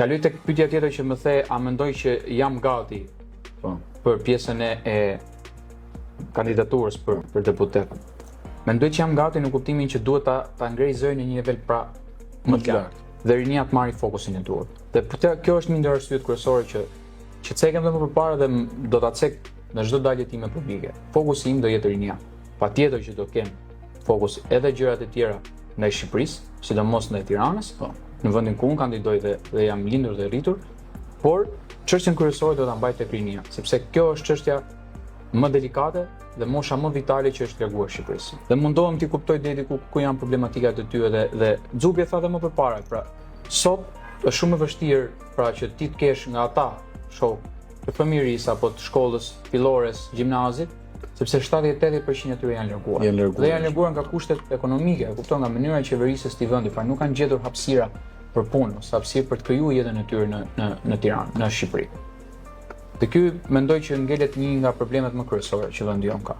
Kaloj tek pyetja tjetër që më the, a mendoj që jam gati për pjesën e kandidaturës për deputet. Mendoj që jam gati në kuptimin që duhet ta ngrej zërin në një nivel më të lartë dhe rinia të marrë fokusin e duhur. Dhe kjo është një ndër arsyet kryesore që cekem më përpara dhe do ta cek në çdo dalje time publike. Fokusi im do jetë rinia. Patjetër që do kem fokus edhe gjërat e tjera ndaj Shqipërisë, sidomos ndaj Tiranës, në vendin ku unë kandidoj dhe jam lindur dhe rritur, por çështjen kryesore do ta mbaj tek rinia, sepse kjo është çështja më delikate dhe mosha më vitale që është treguar Shqipërisë. Dhe mundohem t'i kuptoj deri ku janë problematikat e tyre dhe Xhubi e tha edhe më përpara, pra sot është shumë e vështirë pra që ti të kesh nga ata shok të fëmijërisë apo të shkollës fillores, gjimnazit, sepse 70-80% e tyre janë larguar. Dhe janë larguar nga kushtet ekonomike, kupton, nga mënyra e qeverisjes të vendit, pra nuk kanë gjetur hapësira për punë ose hapësirë për të krijuar jetën e tyre në Tiranë, në Shqipëri. Dhe ky mendoj që ngelet një nga problemet më kryesore që vendi jon ka.